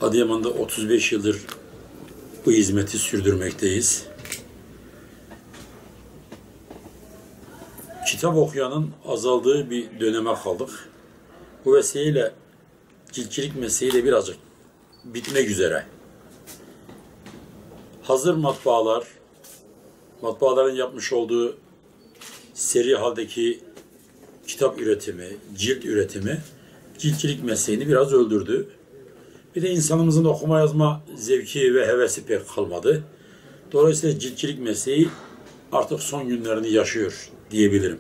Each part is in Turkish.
Adıyaman'da 35 yıldır bu hizmeti sürdürmekteyiz. Kitap okuyanın azaldığı bir döneme kaldık. Bu vesileyle ciltçilik mesleği de birazcık bitmek üzere. Hazır matbaaların yapmış olduğu seri haldeki kitap üretimi, cilt üretimi, ciltçilik mesleğini biraz öldürdü. Bir de insanımızın okuma yazma zevki ve hevesi pek kalmadı. Dolayısıyla ciltçilik mesleği artık son günlerini yaşıyor diyebilirim.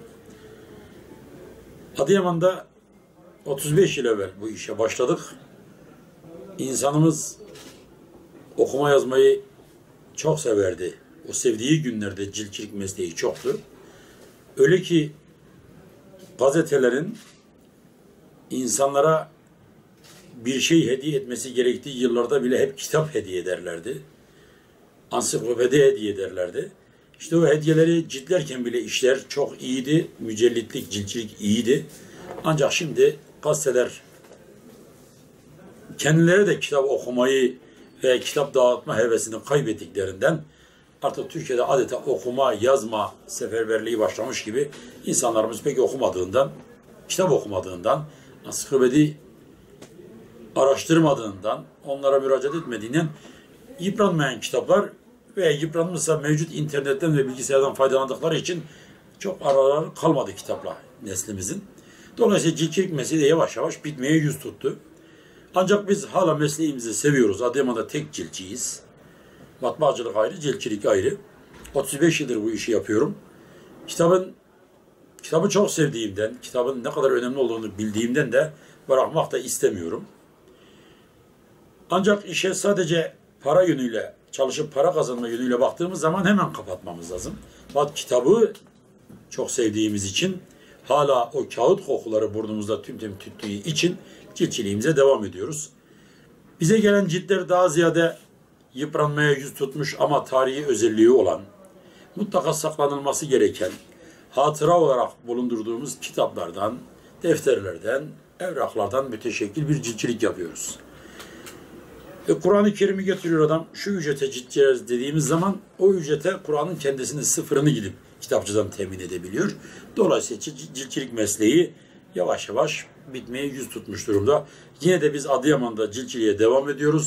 Adıyaman'da 35 yıl evvel bu işe başladık. İnsanımız okuma yazmayı çok severdi. O sevdiği günlerde ciltçilik mesleği çoktu. Öyle ki gazetelerin insanlara bir şey hediye etmesi gerektiği yıllarda bile hep kitap hediye ederlerdi. Ansiklopedi hediye ederlerdi. İşte o hediyeleri ciltlerken bile işler çok iyiydi. Mücellitlik, ciltçilik iyiydi. Ancak şimdi gazeteler kendileri de kitap okumayı ve kitap dağıtma hevesini kaybettiklerinden artık Türkiye'de adeta okuma, yazma seferberliği başlamış gibi insanlarımız pek okumadığından, kitap okumadığından, ansiklopedi araştırmadığından, onlara müracaat etmediğinden yıpranmayan kitaplar ve yıpranmışsa mevcut internetten ve bilgisayardan faydalandıkları için çok aralar kalmadı kitapla neslimizin. Dolayısıyla ciltçilik mesleği de yavaş yavaş bitmeye yüz tuttu. Ancak biz hala mesleğimizi seviyoruz. Adıyaman'da tek ciltçiyiz. Matbaacılık ayrı, ciltçilik ayrı. 35 yıldır bu işi yapıyorum. Kitabı çok sevdiğimden, kitabın ne kadar önemli olduğunu bildiğimden de bırakmak da istemiyorum. Ancak işe sadece para yönüyle, çalışıp para kazanma yönüyle baktığımız zaman hemen kapatmamız lazım. Fakat kitabı çok sevdiğimiz için, hala o kağıt kokuları burnumuzda tüm tüttüğü için ciltçiliğimize devam ediyoruz. Bize gelen ciltler daha ziyade yıpranmaya yüz tutmuş ama tarihi özelliği olan, mutlaka saklanılması gereken, hatıra olarak bulundurduğumuz kitaplardan, defterlerden, evraklardan müteşekkil bir ciltçilik yapıyoruz. Kur'an-ı Kerim'i getiriyor adam, şu ücrete ciltçileriz dediğimiz zaman o ücrete Kur'an'ın kendisinin sıfırını gidip kitapçıdan temin edebiliyor. Dolayısıyla ciltçilik mesleği yavaş yavaş bitmeye yüz tutmuş durumda. Yine de biz Adıyaman'da ciltçiliğe devam ediyoruz.